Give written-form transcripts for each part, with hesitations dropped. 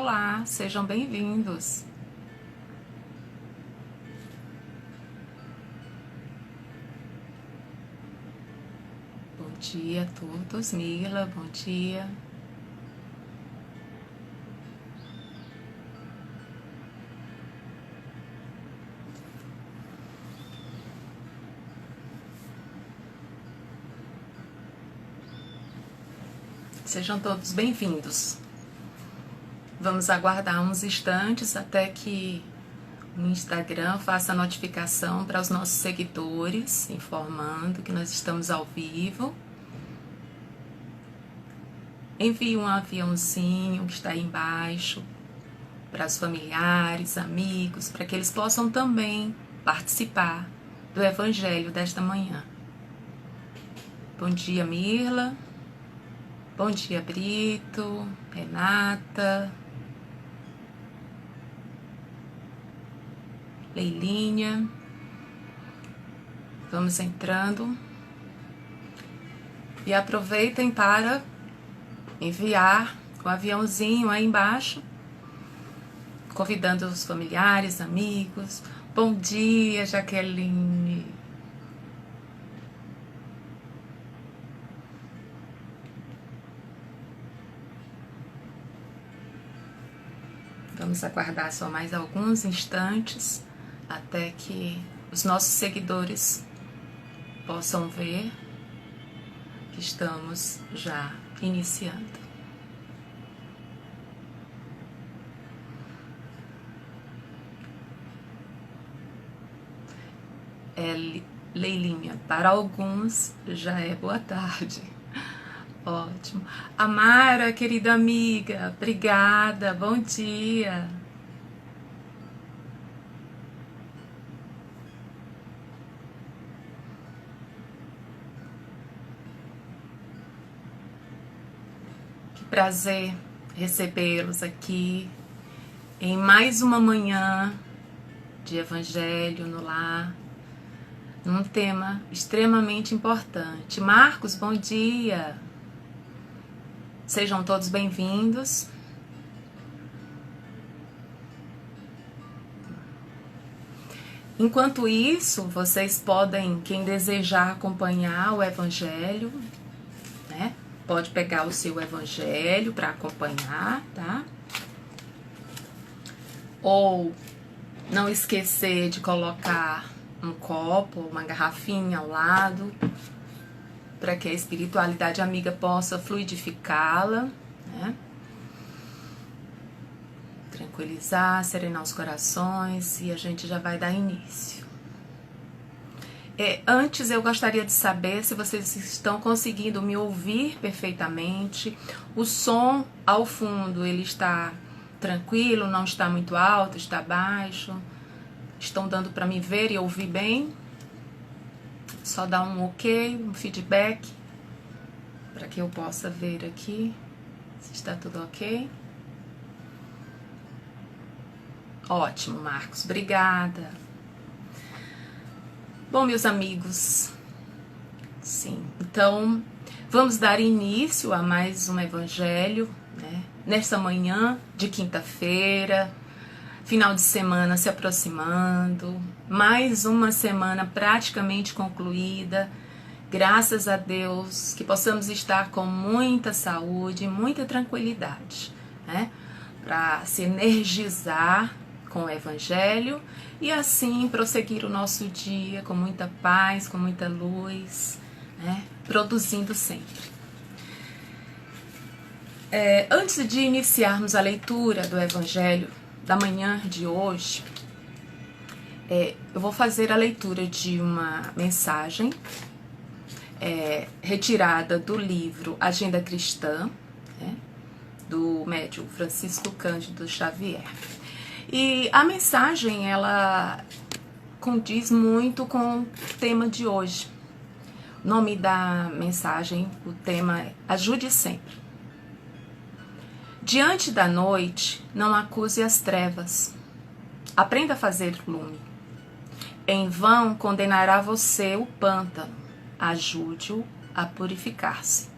Olá, sejam bem-vindos. Bom dia a todos. Mila, bom dia. Sejam todos bem-vindos. Vamos aguardar uns instantes até que o Instagram faça a notificação para os nossos seguidores, informando que nós estamos ao vivo. Envie um aviãozinho que está aí embaixo para os familiares, amigos, para que eles possam também participar do Evangelho desta manhã. Bom dia, Mirla. Bom dia, Brito, Renata, Leilinha. Vamos entrando. E aproveitem para enviar o aviãozinho aí embaixo, convidando os familiares, amigos. Bom dia, Jaqueline. Vamos aguardar só mais alguns instantes até que os nossos seguidores possam ver que estamos já iniciando. Leilinha, para alguns já é boa tarde. Ótimo. Amara, querida amiga, obrigada, bom dia. Que prazer recebê-los aqui em mais uma manhã de Evangelho no Lar, num tema extremamente importante. Marcos, bom dia. Sejam todos bem-vindos. Enquanto isso, vocês podem, quem desejar acompanhar o Evangelho, né? Pode pegar o seu Evangelho para acompanhar, tá? Ou não esquecer de colocar um copo, uma garrafinha ao lado, para que a espiritualidade amiga possa fluidificá-la, né? Tranquilizar, serenar os corações, e a gente já vai dar início. Antes eu gostaria de saber se vocês estão conseguindo me ouvir perfeitamente. O som ao fundo, ele está tranquilo, não está muito alto, está baixo? Estão dando para me ver e ouvir bem? Só dá um ok, um feedback, para que eu possa ver aqui se está tudo ok. Ótimo, Marcos, obrigada. Bom, meus amigos, sim, então vamos dar início a mais um Evangelho, né? Nesta manhã de quinta-feira, final de semana se aproximando, mais uma semana praticamente concluída. Graças a Deus que possamos estar com muita saúde, muita tranquilidade, né? Para se energizar com o Evangelho e assim prosseguir o nosso dia com muita paz, com muita luz, né? Produzindo sempre. Antes de iniciarmos a leitura do Evangelho da manhã de hoje, eu vou fazer a leitura de uma mensagem retirada do livro Agenda Cristã, né, do médium Francisco Cândido Xavier. E a mensagem, ela condiz muito com o tema de hoje. O nome da mensagem, o tema é Ajude Sempre. Diante da noite, não acuse as trevas. Aprenda a fazer lume. Em vão condenará você o pântano. Ajude-o a purificar-se.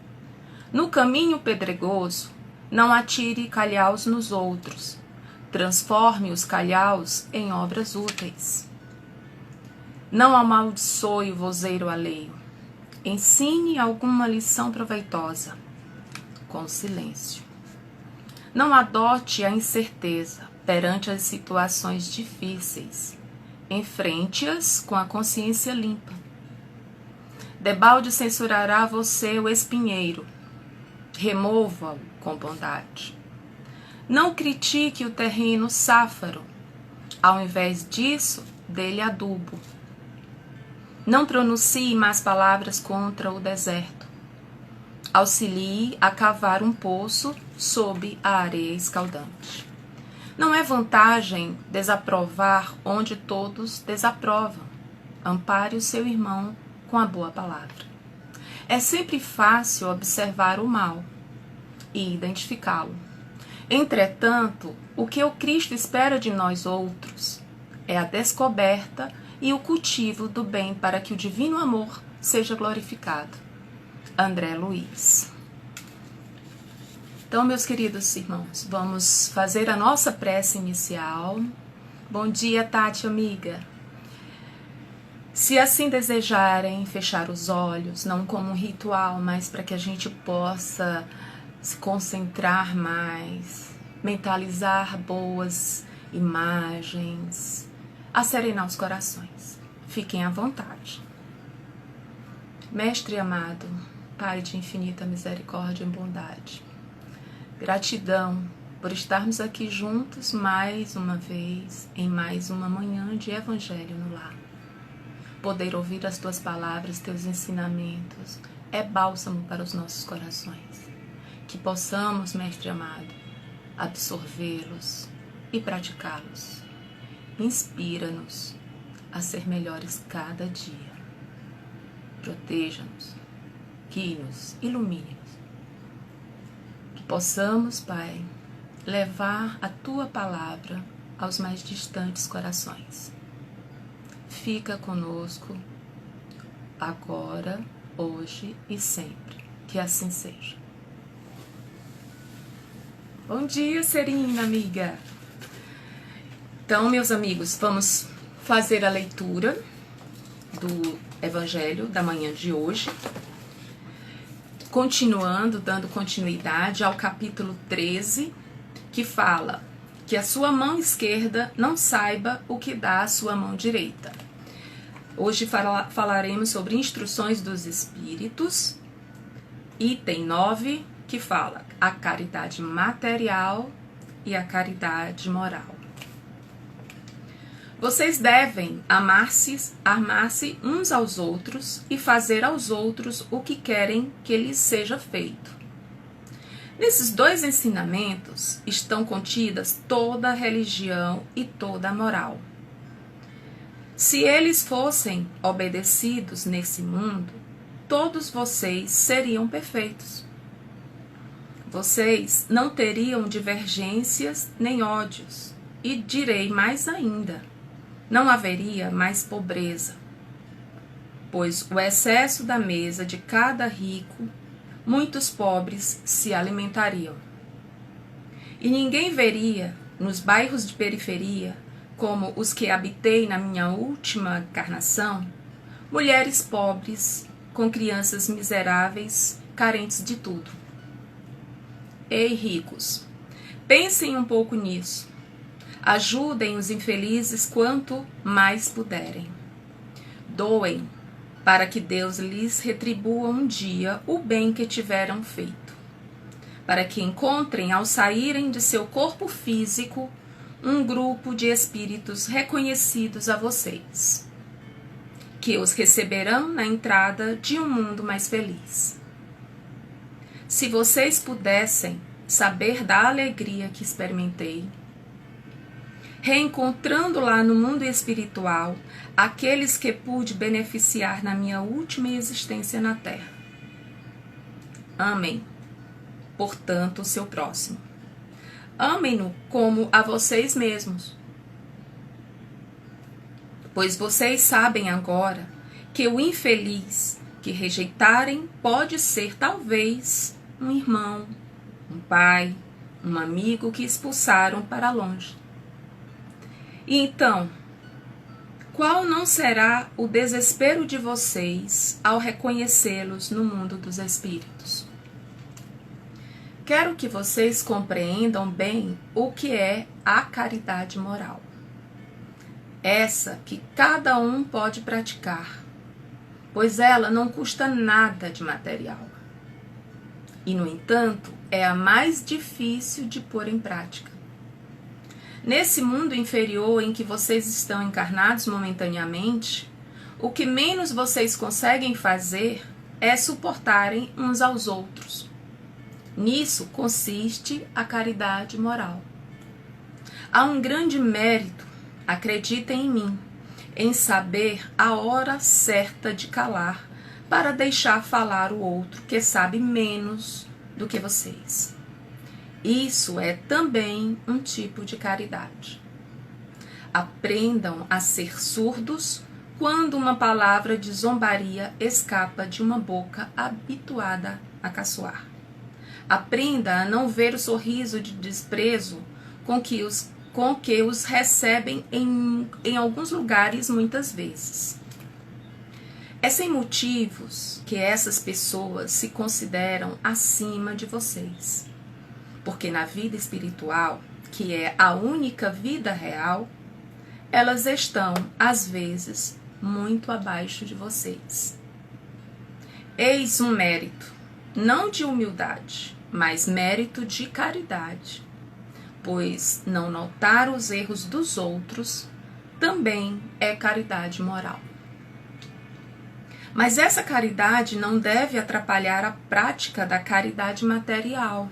No caminho pedregoso, Não atire calhaus nos outros. Transforme os calhaus em obras úteis. Não amaldiçoe o vozeiro alheio. Ensine alguma lição proveitosa, com silêncio. Não adote a incerteza perante as situações difíceis. Enfrente-as com a consciência limpa. Debalde censurará você o espinheiro. Remova-o com bondade. Não critique o terreno sáfaro. Ao invés disso, dê-lhe adubo. Não pronuncie más palavras contra o deserto. Auxilie a cavar um poço sob a areia escaldante. Não é vantagem desaprovar onde todos desaprovam. Ampare o seu irmão com a boa palavra. É sempre fácil observar o mal e identificá-lo. Entretanto, o que o Cristo espera de nós outros é a descoberta e o cultivo do bem para que o divino amor seja glorificado. André Luiz. Então, meus queridos irmãos, vamos fazer a nossa prece inicial. Bom dia, Tati, amiga. Se assim desejarem, fechar os olhos, não como um ritual, mas para que a gente possa se concentrar mais, mentalizar boas imagens, acerenar os corações. Fiquem à vontade. Mestre amado, Pai de infinita misericórdia e bondade, gratidão por estarmos aqui juntos mais uma vez, em mais uma manhã de Evangelho no Lar. Poder ouvir as Tuas palavras, Teus ensinamentos, é bálsamo para os nossos corações. Que possamos, Mestre amado, absorvê-los e praticá-los. Inspira-nos a ser melhores cada dia. Proteja-nos, guie-nos, ilumine-nos. Que possamos, Pai, levar a Tua palavra aos mais distantes corações. Fica conosco agora, hoje e sempre. Que assim seja. Bom dia, Serina, amiga. Então, meus amigos, vamos fazer a leitura do Evangelho da manhã de hoje. Continuando, dando continuidade ao capítulo 13, que fala que a sua mão esquerda não saiba o que dá a sua mão direita. Hoje falaremos sobre instruções dos Espíritos, item 9, que fala a caridade material e a caridade moral. Vocês devem amar-se uns aos outros e fazer aos outros o que querem que lhes seja feito. Nesses dois ensinamentos estão contidas toda a religião e toda a moral. Se eles fossem obedecidos nesse mundo, todos vocês seriam perfeitos. Vocês não teriam divergências nem ódios, e direi mais ainda, não haveria mais pobreza, pois o excesso da mesa de cada rico, muitos pobres se alimentariam. E ninguém veria, nos bairros de periferia, como os que habitei na minha última encarnação, mulheres pobres, com crianças miseráveis, carentes de tudo. Ei, ricos, pensem um pouco nisso. Ajudem os infelizes quanto mais puderem. Doem, para que Deus lhes retribua um dia o bem que tiveram feito. Para que encontrem, ao saírem de seu corpo físico, um grupo de espíritos reconhecidos a vocês, que os receberão na entrada de um mundo mais feliz. Se vocês pudessem saber da alegria que experimentei, reencontrando lá no mundo espiritual aqueles que pude beneficiar na minha última existência na Terra. Amem, portanto, o seu próximo. Amem-no como a vocês mesmos. Pois vocês sabem agora que o infeliz que rejeitarem pode ser talvez um irmão, um pai, um amigo que expulsaram para longe. E então, qual não será o desespero de vocês ao reconhecê-los no mundo dos espíritos? Quero que vocês compreendam bem o que é a caridade moral. Essa que cada um pode praticar, pois ela não custa nada de material. E, no entanto, é a mais difícil de pôr em prática. Nesse mundo inferior em que vocês estão encarnados momentaneamente, o que menos vocês conseguem fazer é suportarem uns aos outros. Nisso consiste a caridade moral. Há um grande mérito, acreditem em mim, em saber a hora certa de calar para deixar falar o outro que sabe menos do que vocês. Isso é também um tipo de caridade. Aprendam a ser surdos quando uma palavra de zombaria escapa de uma boca habituada a caçoar. Aprenda a não ver o sorriso de desprezo com que os recebem em alguns lugares muitas vezes. É sem motivos que essas pessoas se consideram acima de vocês. Porque na vida espiritual, que é a única vida real, elas estão, às vezes, muito abaixo de vocês. Eis um mérito, não de humildade, mas mérito de caridade, pois não notar os erros dos outros também é caridade moral. Mas essa caridade não deve atrapalhar a prática da caridade material.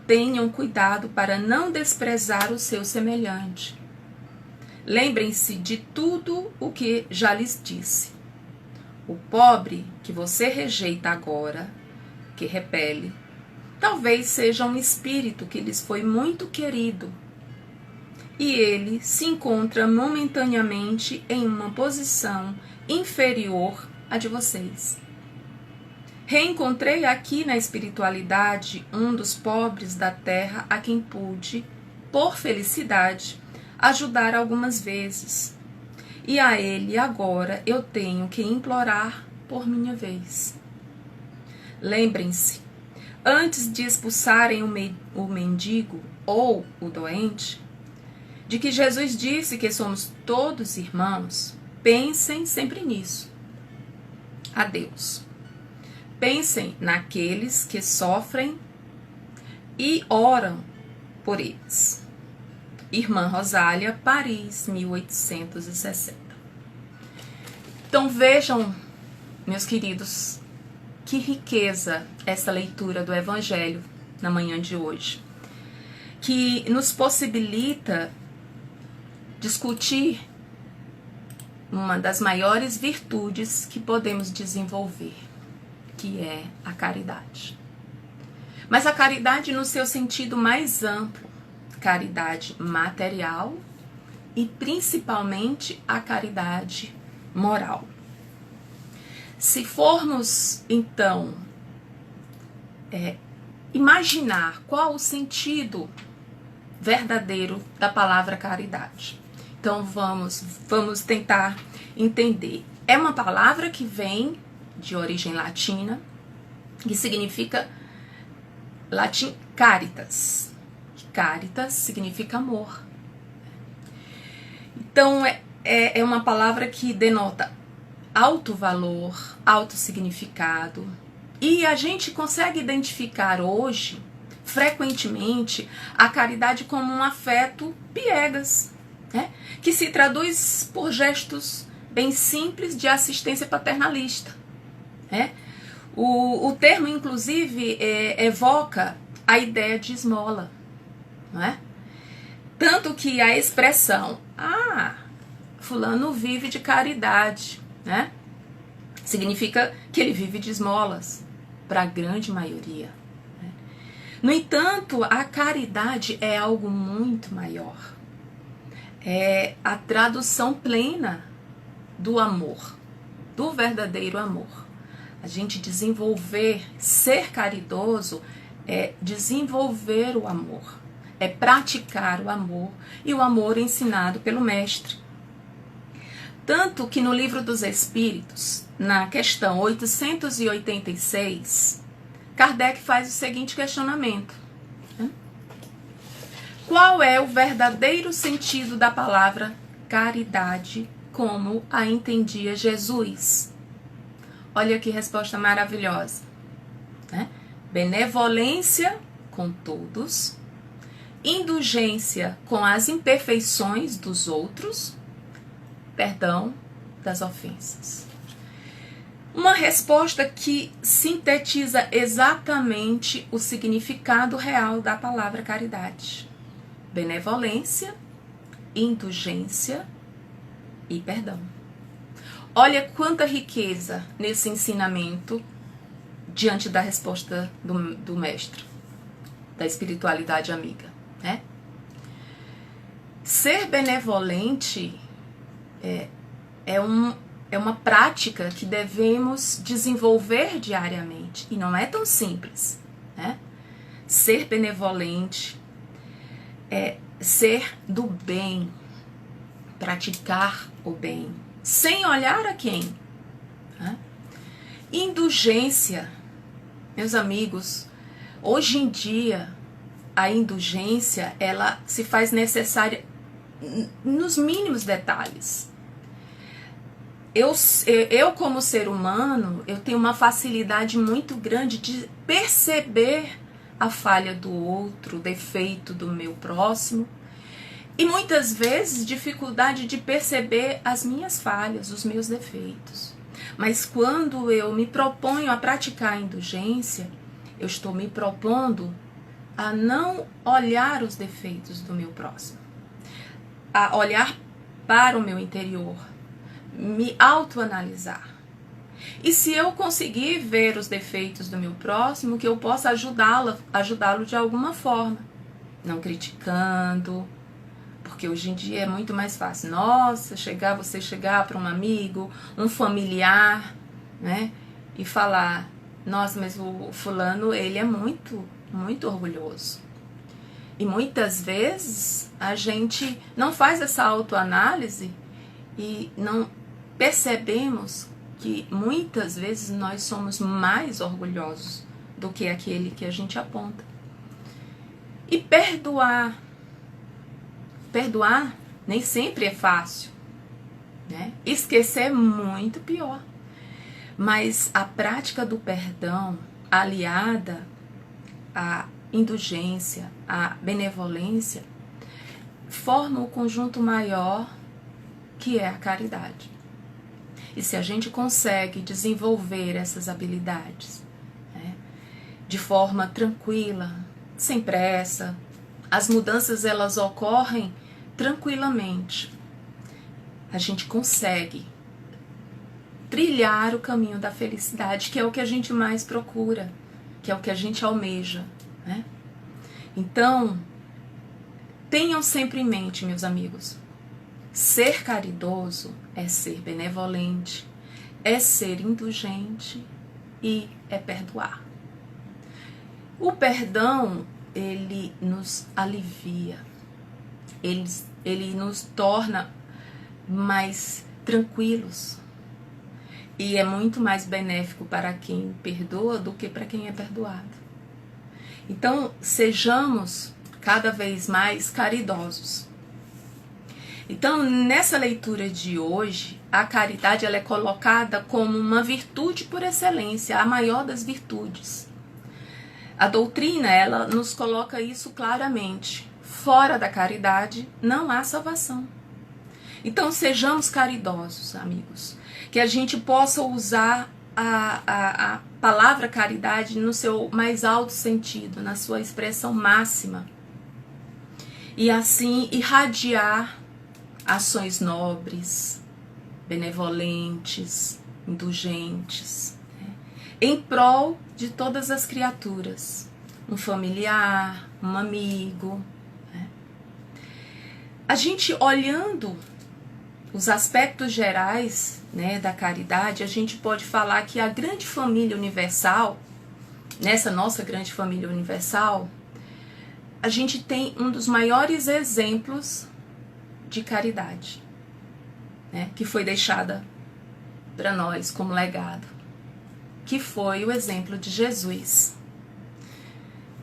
Tenham cuidado para não desprezar o seu semelhante. Lembrem-se de tudo o que já lhes disse. O pobre que você rejeita agora, que repele, talvez seja um espírito que lhes foi muito querido. E ele se encontra momentaneamente em uma posição inferior à de vocês. Reencontrei aqui na espiritualidade um dos pobres da terra a quem pude, por felicidade, ajudar algumas vezes. E a ele agora eu tenho que implorar por minha vez. Lembrem-se, antes de expulsarem o mendigo ou o doente, de que Jesus disse que somos todos irmãos, pensem sempre nisso. Adeus. Pensem naqueles que sofrem e oram por eles. Irmã Rosália, Paris, 1860. Então vejam, meus queridos, que riqueza essa leitura do Evangelho na manhã de hoje, que nos possibilita discutir uma das maiores virtudes que podemos desenvolver, que é a caridade. Mas a caridade no seu sentido mais amplo, caridade material e principalmente a caridade moral. Se formos, então, imaginar qual o sentido verdadeiro da palavra caridade. Então vamos tentar entender. É uma palavra que vem de origem latina, que significa latim caritas. Caritas significa amor. Então é uma palavra que denota alto valor, alto significado. E a gente consegue identificar hoje, frequentemente, a caridade como um afeto piegas, né? Que se traduz por gestos bem simples de assistência paternalista. Né? O termo, inclusive, evoca a ideia de esmola. Não é? Tanto que a expressão, fulano vive de caridade, né? Significa que ele vive de esmolas, para a grande maioria. Né? No entanto, a caridade é algo muito maior. É a tradução plena do amor, do verdadeiro amor. A gente desenvolver, ser caridoso, é desenvolver o amor, é praticar o amor, e o amor ensinado pelo Mestre. Tanto que no Livro dos Espíritos, na questão 886, Kardec faz o seguinte questionamento: qual é o verdadeiro sentido da palavra caridade como a entendia Jesus? Olha que resposta maravilhosa, né? Benevolência com todos, indulgência com as imperfeições dos outros, perdão das ofensas. Uma resposta que sintetiza exatamente o significado real da palavra caridade: benevolência, indulgência e perdão. Olha quanta riqueza nesse ensinamento diante da resposta do Mestre, da espiritualidade amiga, né? Ser benevolente é uma prática que devemos desenvolver diariamente, e não é tão simples, né? Ser benevolente é ser do bem, praticar o bem, sem olhar a quem, né? Indulgência, meus amigos, hoje em dia a indulgência ela se faz necessária nos mínimos detalhes. Eu como ser humano, eu tenho uma facilidade muito grande de perceber a falha do outro, o defeito do meu próximo, e muitas vezes dificuldade de perceber as minhas falhas, os meus defeitos. Mas quando eu me proponho a praticar a indulgência, eu estou me propondo a não olhar os defeitos do meu próximo, a olhar para o meu interior, me autoanalisar. E se eu conseguir ver os defeitos do meu próximo, que eu possa ajudá-lo de alguma forma, não criticando, porque hoje em dia é muito mais fácil. Nossa, você chegar para um amigo, um familiar, né, e falar: nossa, mas o fulano, ele é muito, muito orgulhoso. E muitas vezes a gente não faz essa autoanálise e não percebemos que muitas vezes nós somos mais orgulhosos do que aquele que a gente aponta. E perdoar nem sempre é fácil, né? Esquecer é muito pior. Mas a prática do perdão, aliada à indulgência, à benevolência, forma o conjunto maior que é a caridade. E se a gente consegue desenvolver essas habilidades, né, de forma tranquila, sem pressa, as mudanças elas ocorrem tranquilamente. A gente consegue trilhar o caminho da felicidade, que é o que a gente mais procura, que é o que a gente almeja, né? Então, tenham sempre em mente, meus amigos, ser caridoso é ser benevolente, é ser indulgente e é perdoar. O perdão, ele nos alivia, ele nos torna mais tranquilos e é muito mais benéfico para quem perdoa do que para quem é perdoado. Então, sejamos cada vez mais caridosos. Então, nessa leitura de hoje, a caridade ela é colocada como uma virtude por excelência, a maior das virtudes. A doutrina, ela nos coloca isso claramente. Fora da caridade, não há salvação. Então, sejamos caridosos, amigos. Que a gente possa usar a palavra caridade no seu mais alto sentido, na sua expressão máxima. E assim irradiar ações nobres, benevolentes, indulgentes, né, em prol de todas as criaturas, um familiar, um amigo, né. A gente olhando os aspectos gerais, né, da caridade, a gente pode falar que a grande família universal nessa nossa grande família universal, a gente tem um dos maiores exemplos de caridade, né, que foi deixada para nós como legado, que foi o exemplo de Jesus.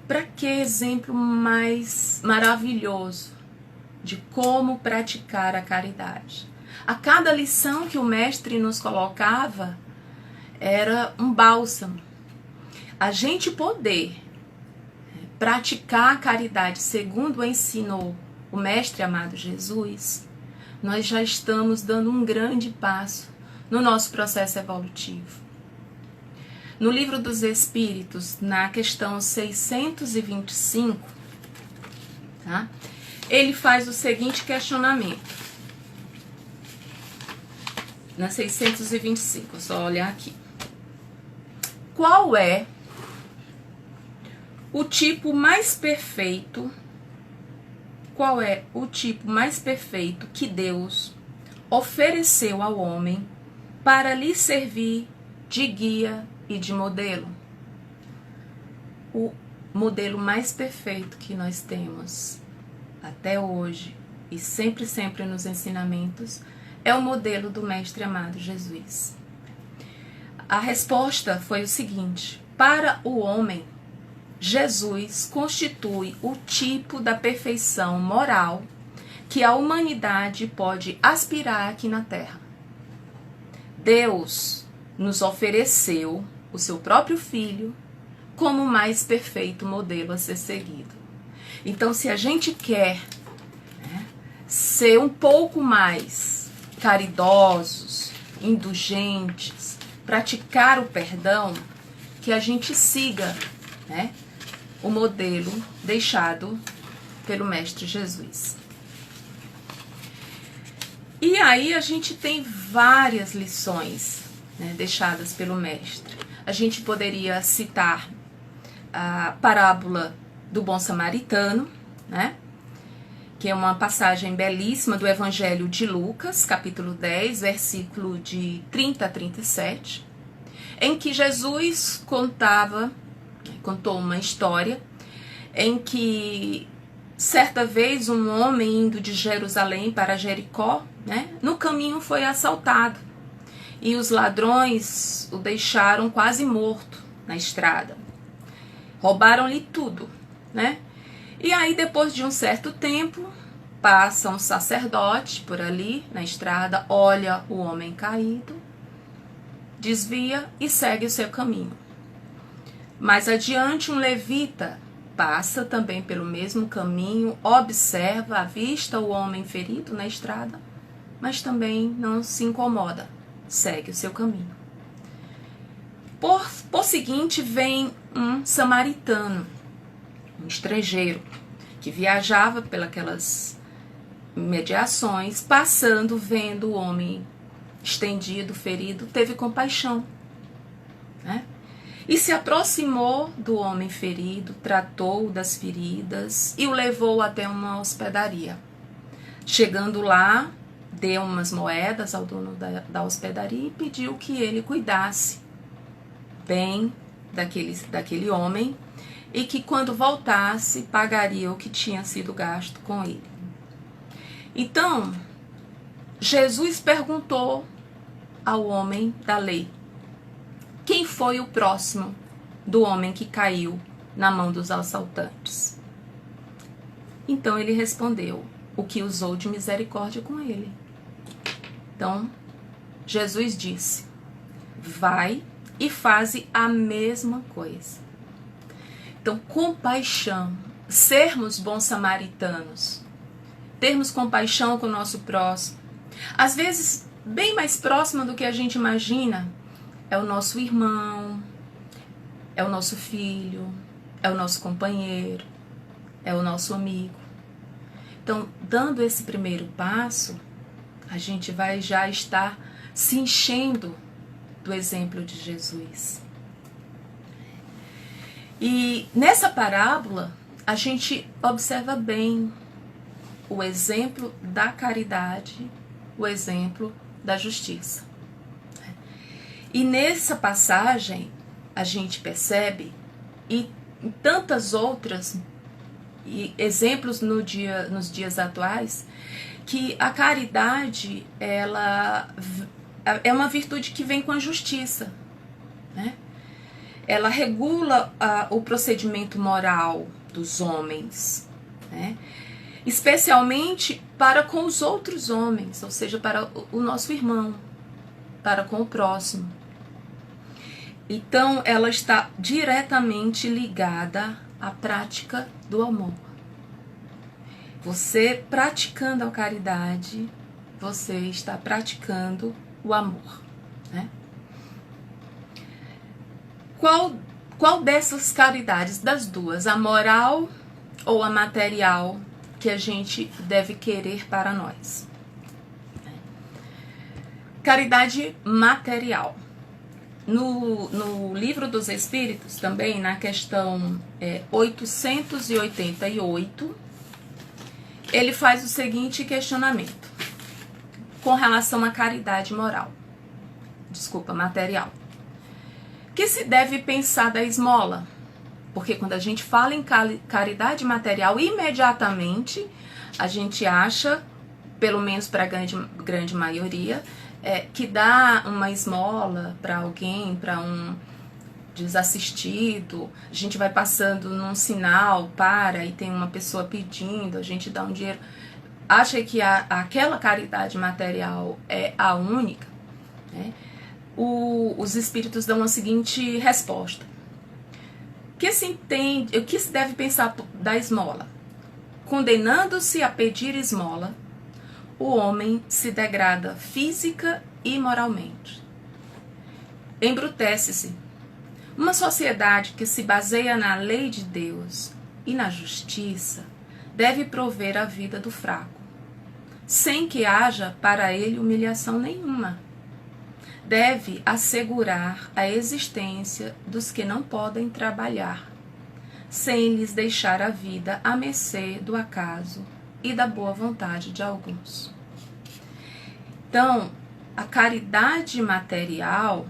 Para que exemplo mais maravilhoso de como praticar a caridade? A cada lição que o mestre nos colocava era um bálsamo. A gente poder praticar a caridade segundo ensinou o mestre amado Jesus, nós já estamos dando um grande passo no nosso processo evolutivo. No Livro dos Espíritos, na questão 625, tá? Ele faz o seguinte questionamento. Na 625, é só olhar aqui. Qual é o tipo mais perfeito? Qual é o tipo mais perfeito que Deus ofereceu ao homem para lhe servir de guia e de modelo? O modelo mais perfeito que nós temos até hoje e sempre nos ensinamentos é o modelo do Mestre amado Jesus. A resposta foi o seguinte: para o homem, Jesus constitui o tipo da perfeição moral que a humanidade pode aspirar aqui na Terra. Deus nos ofereceu o seu próprio Filho como o mais perfeito modelo a ser seguido. Então, se a gente quer, né, ser um pouco mais caridosos, indulgentes, praticar o perdão, que a gente siga, né, o modelo deixado pelo Mestre Jesus. E aí a gente tem várias lições, né, deixadas pelo Mestre. A gente poderia citar a parábola do bom samaritano, né, que é uma passagem belíssima do Evangelho de Lucas, capítulo 10, versículo de 30 a 37, em que Jesus contou uma história em que certa vez um homem indo de Jerusalém para Jericó, né, no caminho foi assaltado e os ladrões o deixaram quase morto na estrada. Roubaram-lhe tudo, né? E aí, depois de um certo tempo, passa um sacerdote por ali na estrada, olha o homem caído, desvia e segue o seu caminho. Mais adiante, um levita passa também pelo mesmo caminho, observa, avista o homem ferido na estrada, mas também não se incomoda, segue o seu caminho. Por seguinte, vem um samaritano, um estrangeiro, que viajava pelas mediações, passando, vendo o homem estendido, ferido, teve compaixão, né? E se aproximou do homem ferido, tratou das feridas e o levou até uma hospedaria. Chegando lá, deu umas moedas ao dono da hospedaria e pediu que ele cuidasse bem daquele homem e que quando voltasse pagaria o que tinha sido gasto com ele. Então, Jesus perguntou ao homem da lei: quem foi o próximo do homem que caiu na mão dos assaltantes? Então ele respondeu: o que usou de misericórdia com ele. Então, Jesus disse: vai e faze a mesma coisa. Então, compaixão, sermos bons samaritanos, termos compaixão com o nosso próximo, às vezes bem mais próximo do que a gente imagina, é o nosso irmão, é o nosso filho, é o nosso companheiro, é o nosso amigo. Então, dando esse primeiro passo, a gente vai já estar se enchendo do exemplo de Jesus. E nessa parábola, a gente observa bem o exemplo da caridade, o exemplo da justiça. E nessa passagem, a gente percebe e tantas outras, e exemplos nos dias atuais, que a caridade, ela é uma virtude que vem com a justiça, né? Ela regula o procedimento moral dos homens, né? Especialmente para com os outros homens, ou seja, para o nosso irmão, para com o próximo. Então, ela está diretamente ligada à prática do amor. Você praticando a caridade, você está praticando o amor, né? Qual dessas caridades, das duas, a moral ou a material, que a gente deve querer para nós? Caridade material. No Livro dos Espíritos, também na questão 888, ele faz o seguinte questionamento com relação à caridade material. Que se deve pensar da esmola? Porque quando a gente fala em caridade material, imediatamente a gente acha, pelo menos para a grande maioria, que dá uma esmola para alguém, para um desassistido, a gente vai passando num sinal, e tem uma pessoa pedindo, a gente dá um dinheiro, acha que aquela caridade material é a única, né? Os espíritos dão a seguinte resposta: o que se deve pensar da esmola? Condenando-se a pedir esmola, o homem se degrada física e moralmente. Embrutece-se. Uma sociedade que se baseia na lei de Deus e na justiça deve prover a vida do fraco, sem que haja para ele humilhação nenhuma. Deve assegurar a existência dos que não podem trabalhar, sem lhes deixar a vida à mercê do acaso e da boa vontade de alguns. Então, a caridade material,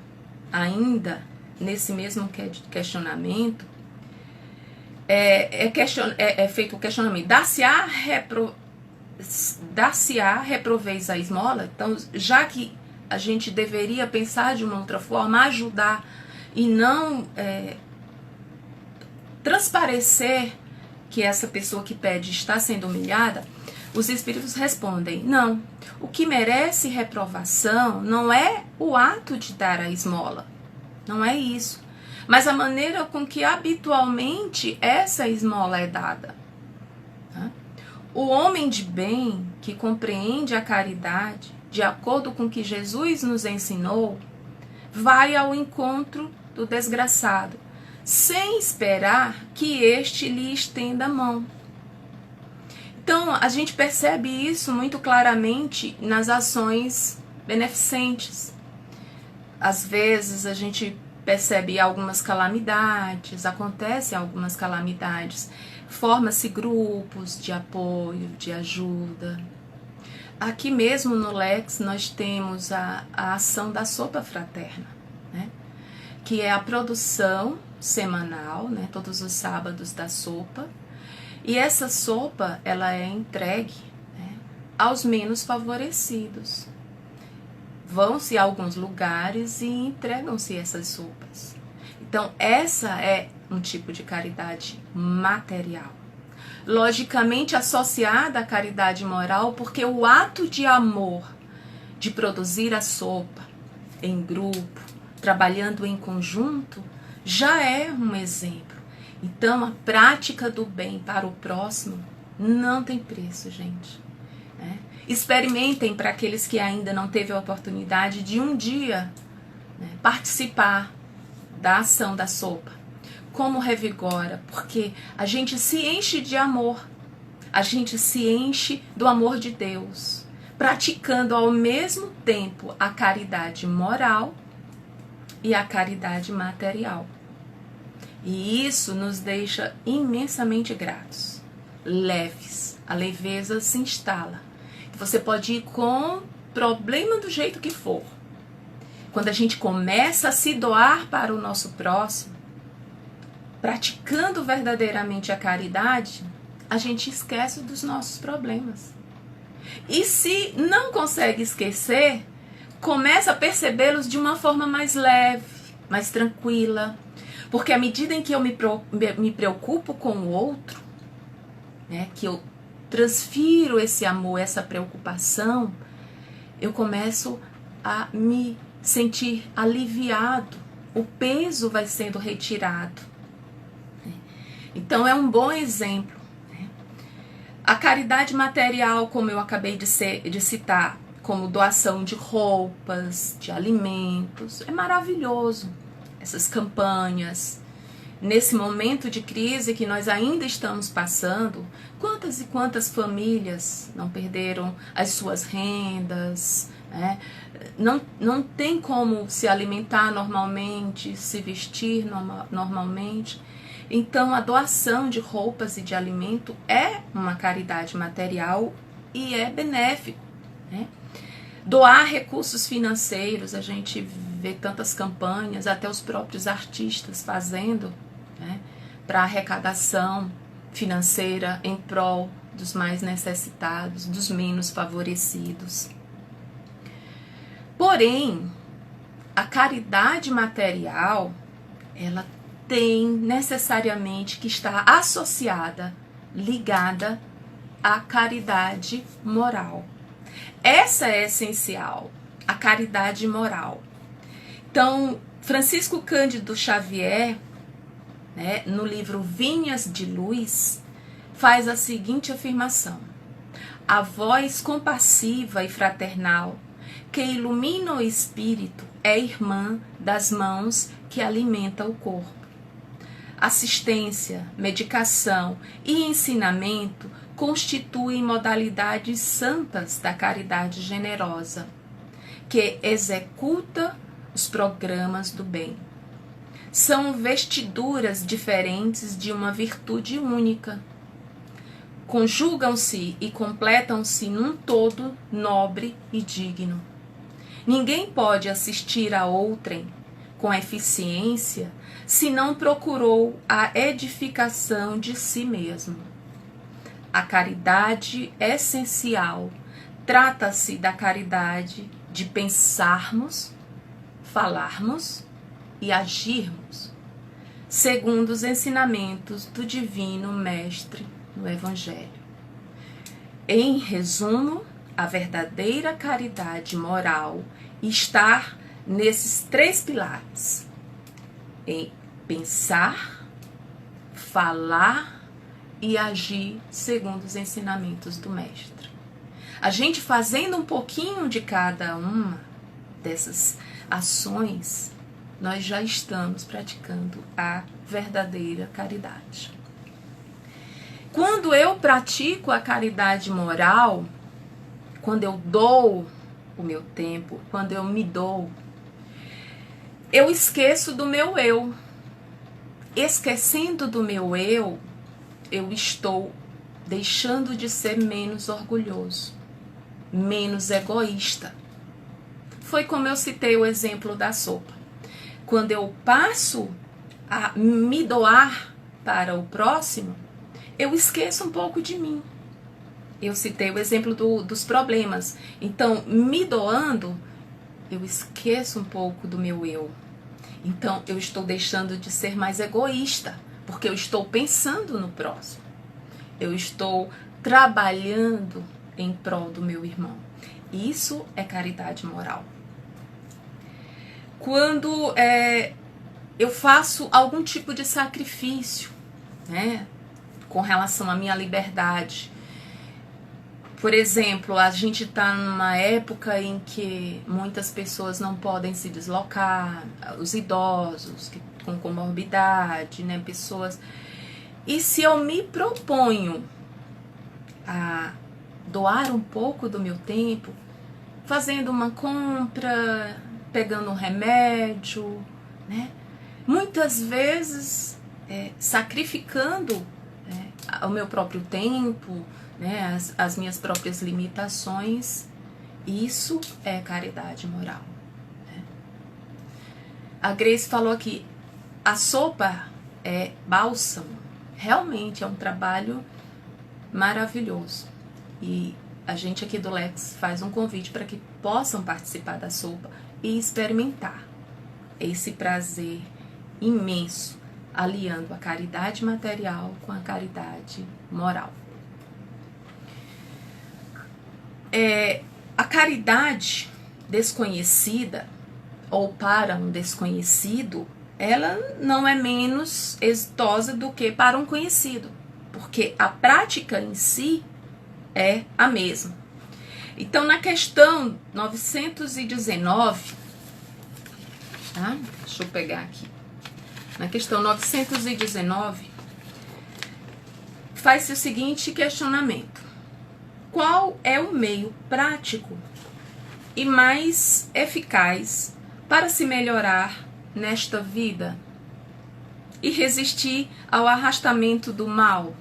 ainda nesse mesmo questionamento, é feito o questionamento: dar-se-á reproveis a esmola? Então, já que a gente deveria pensar de uma outra forma, ajudar e não transparecer que essa pessoa que pede está sendo humilhada, os espíritos respondem: não, o que merece reprovação não é o ato de dar a esmola, não é isso, mas a maneira com que habitualmente essa esmola é dada. O homem de bem que compreende a caridade de acordo com o que Jesus nos ensinou, vai ao encontro do desgraçado, sem esperar que este lhe estenda a mão. Então, a gente percebe isso muito claramente nas ações beneficentes. Às vezes, a gente percebe algumas calamidades, acontecem algumas calamidades, forma-se grupos de apoio, de ajuda. Aqui mesmo no Lex nós temos a ação da sopa fraterna, né? Que é a produção semanal, né? Todos os sábados da sopa. E essa sopa, ela é entregue, né, aos menos favorecidos. Vão-se a alguns lugares e entregam-se essas sopas. Então, essa é um tipo de caridade material. Logicamente associada à caridade moral, porque o ato de amor, de produzir a sopa em grupo, trabalhando em conjunto, já é um exemplo. Então, a prática do bem para o próximo não tem preço, gente. Experimentem, para aqueles que ainda não teve a oportunidade de um dia, participar da ação da sopa. Como revigora, porque a gente se enche de amor, a gente se enche do amor de Deus, praticando ao mesmo tempo a caridade moral e a caridade material. E isso nos deixa imensamente gratos, leves. A leveza se instala. Você pode ir com problema do jeito que for. Quando a gente começa a se doar para o nosso próximo, praticando verdadeiramente a caridade, a gente esquece dos nossos problemas. E se não consegue esquecer, começa a percebê-los de uma forma mais leve, mais tranquila. Porque à medida em que eu me preocupo com o outro, né, que eu transfiro esse amor, essa preocupação, eu começo a me sentir aliviado. O peso vai sendo retirado. Então é um bom exemplo. A caridade material, como eu acabei de citar, como doação de roupas, de alimentos, é maravilhoso. Essas campanhas, nesse momento de crise que nós ainda estamos passando, quantas e quantas famílias não perderam as suas rendas, né? Não tem como se alimentar normalmente, se vestir normalmente. Então, a doação de roupas e de alimento é uma caridade material e é benéfico, né? Doar recursos financeiros, a gente vê tantas campanhas, até os próprios artistas fazendo, né, para arrecadação financeira em prol dos mais necessitados, dos menos favorecidos. Porém, a caridade material, ela tem necessariamente que estar associada, ligada à caridade moral. Essa é essencial, a caridade moral. Então, Francisco Cândido Xavier, né, no livro Vinhas de Luz, faz a seguinte afirmação: a voz compassiva e fraternal que ilumina o espírito é irmã das mãos que alimenta o corpo. Assistência, medicação e ensinamento constituem modalidades santas da caridade generosa, que executa os programas do bem. São vestiduras diferentes de uma virtude única. Conjugam-se e completam-se num todo nobre e digno. Ninguém pode assistir a outrem com eficiência se não procurou a edificação de si mesmo. A caridade essencial trata-se da caridade de pensarmos, falarmos e agirmos segundo os ensinamentos do Divino Mestre no Evangelho. Em resumo, a verdadeira caridade moral está nesses três pilares: em pensar, falar e agir segundo os ensinamentos do Mestre. A gente fazendo um pouquinho de cada uma dessas ações, nós já estamos praticando a verdadeira caridade. Quando eu pratico a caridade moral, quando eu dou o meu tempo, quando eu me dou, eu esqueço do meu eu. Esquecendo do meu eu estou deixando de ser menos orgulhoso, menos egoísta. Foi como eu citei o exemplo da sopa. Quando eu passo a me doar para o próximo, eu esqueço um pouco de mim. Eu citei o exemplo dos problemas. Então, me doando, eu esqueço um pouco do meu eu. Então, eu estou deixando de ser mais egoísta, porque eu estou pensando no próximo. Eu estou trabalhando em prol do meu irmão. Isso é caridade moral. Quando eu faço algum tipo de sacrifício, né, com relação à minha liberdade. Por exemplo, a gente está numa época em que muitas pessoas não podem se deslocar, os idosos com comorbidade, né, pessoas. E se eu me proponho a doar um pouco do meu tempo, fazendo uma compra, pegando um remédio, né, muitas vezes sacrificando o meu próprio tempo, né, as minhas próprias limitações, isso é caridade moral, né? A Grace falou aqui, a sopa é bálsamo. Realmente é um trabalho maravilhoso. E a gente aqui do Lex faz um convite para que possam participar da sopa e experimentar esse prazer imenso, aliando a caridade material com a caridade moral. A caridade desconhecida, ou para um desconhecido, ela não é menos exitosa do que para um conhecido, porque a prática em si é a mesma. Então, na questão 919, tá? Deixa eu pegar aqui. Na questão 919, faz-se o seguinte questionamento: qual é o meio prático e mais eficaz para se melhorar nesta vida e resistir ao arrastamento do mal?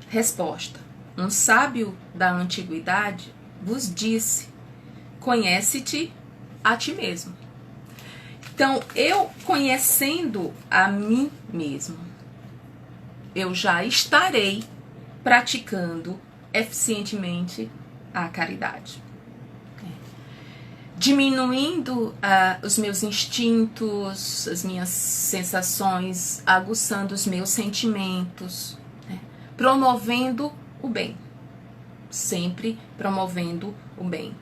Resposta: um sábio da antiguidade vos disse: conhece-te a ti mesmo. Então, eu conhecendo a mim mesmo, eu já estarei praticando eficientemente a caridade. Diminuindo os meus instintos, as minhas sensações, aguçando os meus sentimentos, né? Promovendo o bem, sempre promovendo o bem.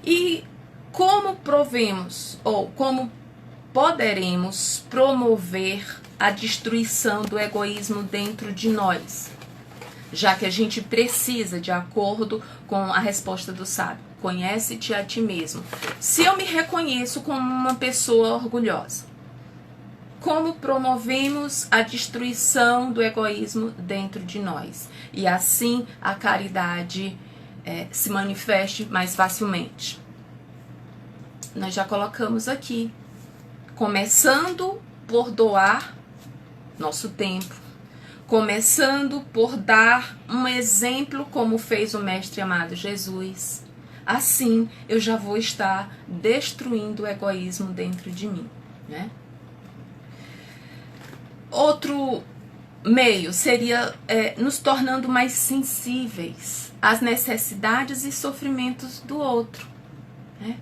E como provemos, ou como poderemos promover a destruição do egoísmo dentro de nós? Já que a gente precisa, de acordo com a resposta do sábio, conhece-te a ti mesmo. Se eu me reconheço como uma pessoa orgulhosa, como promovemos a destruição do egoísmo dentro de nós? E assim a caridade se manifeste mais facilmente. Nós já colocamos aqui, começando por doar nosso tempo, começando por dar um exemplo como fez o Mestre amado Jesus. Assim eu já vou estar destruindo o egoísmo dentro de mim, né? Outro meio seria nos tornando mais sensíveis às necessidades e sofrimentos do outro, né?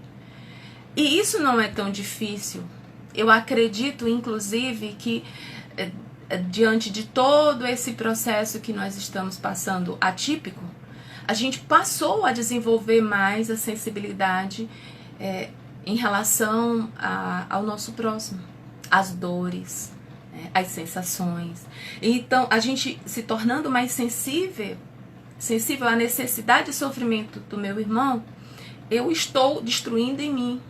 E isso não é tão difícil. Eu acredito, inclusive, que diante de todo esse processo que nós estamos passando atípico, a gente passou a desenvolver mais a sensibilidade em relação ao nosso próximo, às dores, às sensações. Então, a gente se tornando mais sensível à necessidade e sofrimento do meu irmão, eu estou destruindo em mim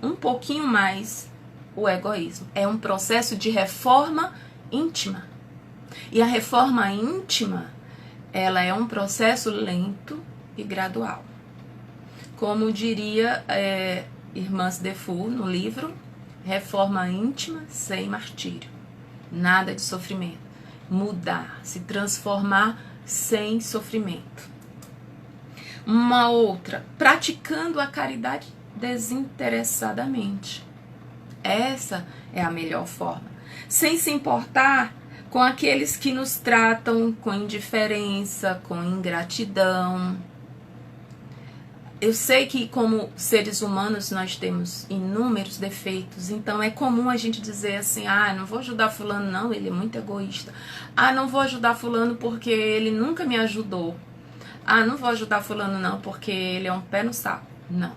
um pouquinho mais o egoísmo. É um processo de reforma íntima. E a reforma íntima, ela é um processo lento e gradual. Como diria Irmãs Defoe no livro, reforma íntima sem martírio. Nada de sofrimento. Mudar, se transformar sem sofrimento. Uma outra, praticando a caridade desinteressadamente. Essa é a melhor forma. Sem se importar com aqueles que nos tratam com indiferença, com ingratidão. Eu sei que como seres humanos nós temos inúmeros defeitos, então é comum a gente dizer assim: não vou ajudar fulano não, ele é muito egoísta. Não vou ajudar fulano porque ele nunca me ajudou. Não vou ajudar fulano não porque ele é um pé no saco. Não.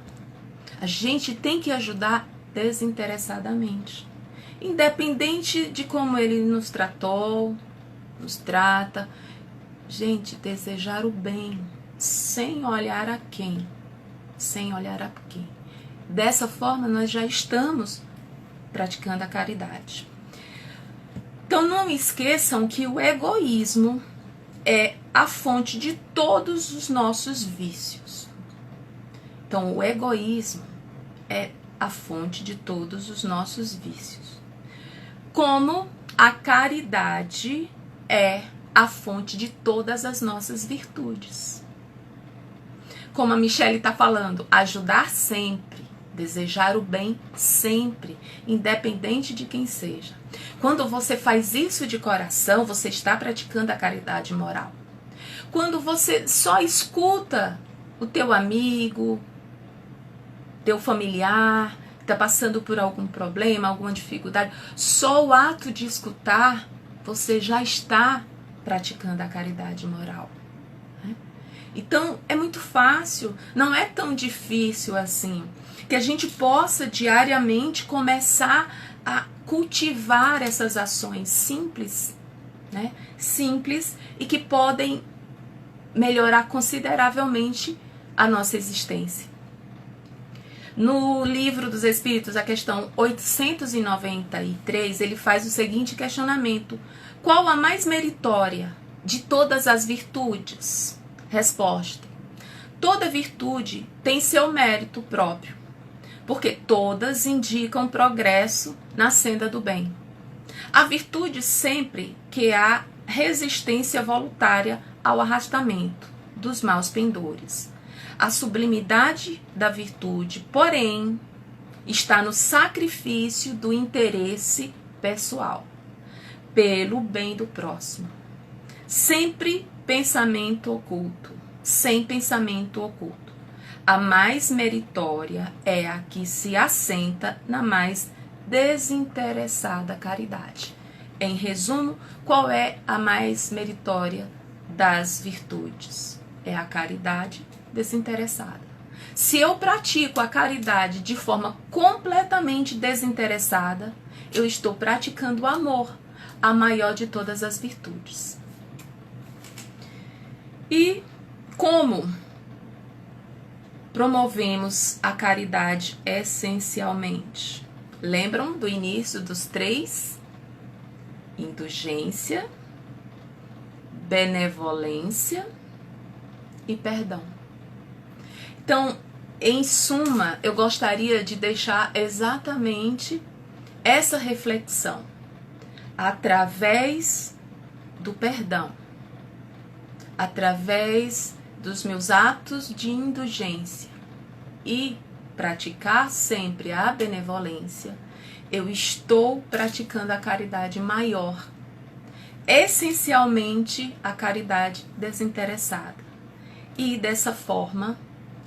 A gente tem que ajudar desinteressadamente. Independente de como ele nos tratou, nos trata. Gente, desejar o bem, sem olhar a quem. Sem olhar a quem. Dessa forma, nós já estamos praticando a caridade. Então, não esqueçam que o egoísmo é a fonte de todos os nossos vícios. Então, o egoísmo é a fonte de todos os nossos vícios. Como a caridade é a fonte de todas as nossas virtudes. Como a Michele está falando, ajudar sempre, Desejar o bem sempre, independente de quem seja. Quando você faz isso de coração, você está praticando a caridade moral. Quando você só escuta o teu amigo, teu familiar, está passando por algum problema, alguma dificuldade, só o ato de escutar, você já está praticando a caridade moral. Então, é muito fácil, não é tão difícil assim, que a gente possa diariamente começar a cultivar essas ações simples, né? Simples e que podem melhorar consideravelmente a nossa existência. No Livro dos Espíritos, a questão 893, ele faz o seguinte questionamento: qual a mais meritória de todas as virtudes? Resposta: toda virtude tem seu mérito próprio, porque todas indicam progresso na senda do bem. A virtude sempre que há resistência voluntária ao arrastamento dos maus pendores. A sublimidade da virtude, porém, está no sacrifício do interesse pessoal, pelo bem do próximo. Sempre pensamento oculto, sem pensamento oculto. A mais meritória é a que se assenta na mais desinteressada caridade. Em resumo, qual é a mais meritória das virtudes? É a caridade desinteressada. Se eu pratico a caridade de forma completamente desinteressada, eu estou praticando o amor, a maior de todas as virtudes. E como promovemos a caridade essencialmente? Lembram do início dos 3? Indulgência, benevolência e perdão. Então, em suma, eu gostaria de deixar exatamente essa reflexão através do perdão, através dos meus atos de indulgência e praticar sempre a benevolência, eu estou praticando a caridade maior, essencialmente a caridade desinteressada. E dessa forma,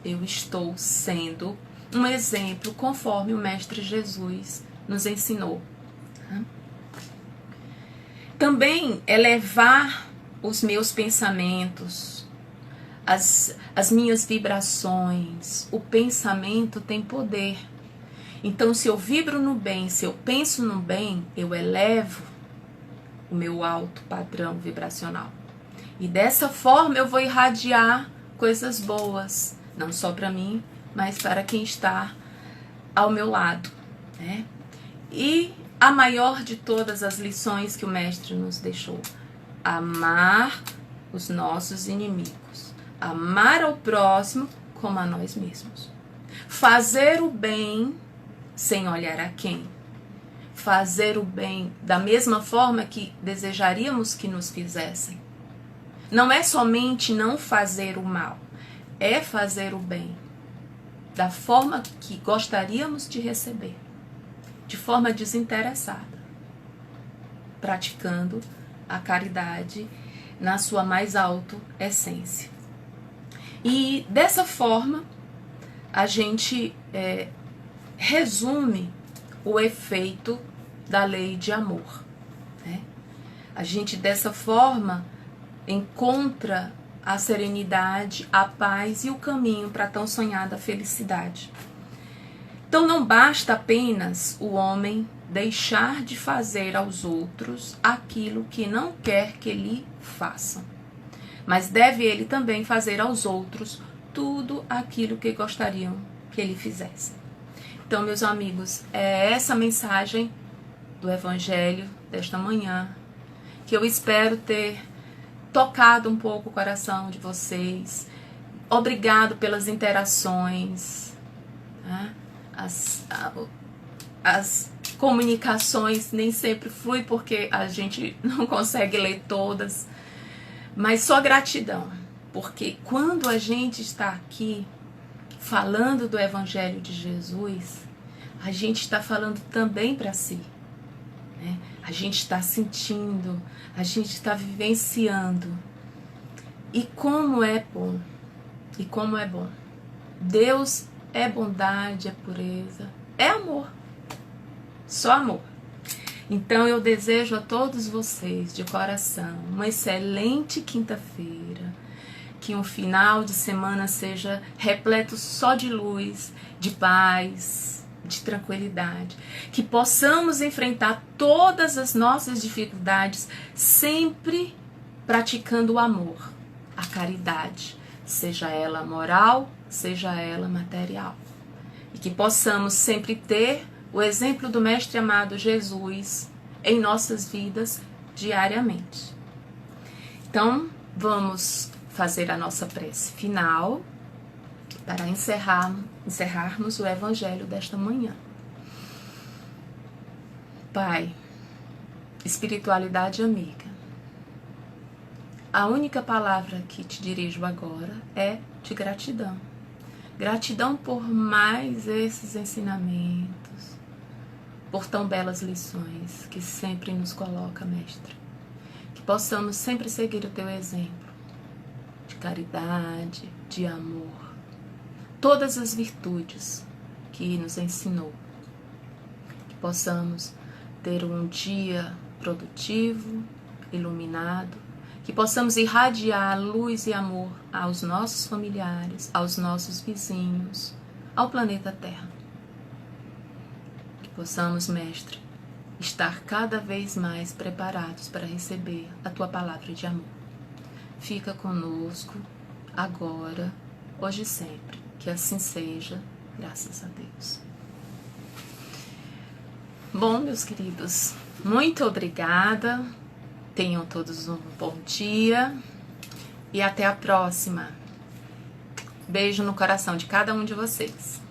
eu estou sendo um exemplo conforme o Mestre Jesus nos ensinou. Também elevar os meus pensamentos, as minhas vibrações. O pensamento tem poder. Então, se eu vibro no bem, se eu penso no bem, eu elevo o meu alto padrão vibracional. E dessa forma eu vou irradiar coisas boas, não só para mim, mas para quem está ao meu lado, né? E a maior de todas as lições que o Mestre nos deixou: amar os nossos inimigos, amar ao próximo como a nós mesmos, fazer o bem sem olhar a quem, fazer o bem da mesma forma que desejaríamos que nos fizessem. Não é somente não fazer o mal, é fazer o bem da forma que gostaríamos de receber, de forma desinteressada, praticando a caridade na sua mais alta essência. E dessa forma, a gente resume o efeito da lei de amor, né? A gente dessa forma encontra a serenidade, a paz e o caminho para a tão sonhada felicidade. Então não basta apenas o homem deixar de fazer aos outros aquilo que não quer que lhe façam, mas deve ele também fazer aos outros tudo aquilo que gostariam que ele fizesse. Então, meus amigos, é essa mensagem do Evangelho desta manhã, que eu espero ter tocado um pouco o coração de vocês. Obrigado pelas interações, né? As comunicações nem sempre flui porque a gente não consegue ler todas, mas só gratidão, porque quando a gente está aqui, falando do Evangelho de Jesus, a gente está falando também para si, né? A gente está sentindo, a gente está vivenciando. E como é bom, e como é bom. Deus é bondade, é pureza, é amor, só amor. Então eu desejo a todos vocês, de coração, uma excelente quinta-feira, que um final de semana seja repleto só de luz, de paz, de tranquilidade, que possamos enfrentar todas as nossas dificuldades sempre praticando o amor, a caridade, seja ela moral, seja ela material, e que possamos sempre ter o exemplo do Mestre amado Jesus em nossas vidas diariamente. Então, vamos fazer a nossa prece final para encerrarmos o Evangelho desta manhã. Pai, espiritualidade amiga, a única palavra que te dirijo agora é de gratidão. Gratidão por mais esses ensinamentos, por tão belas lições que sempre nos coloca, Mestre. Que possamos sempre seguir o teu exemplo de caridade, de amor, todas as virtudes que nos ensinou. Que possamos ter um dia produtivo, iluminado, que possamos irradiar luz e amor aos nossos familiares, aos nossos vizinhos, ao planeta Terra. Que possamos, Mestre, estar cada vez mais preparados para receber a Tua palavra de amor. Fica conosco, agora, hoje e sempre. Que assim seja, graças a Deus. Bom, meus queridos, muito obrigada. Tenham todos um bom dia e até a próxima. Beijo no coração de cada um de vocês.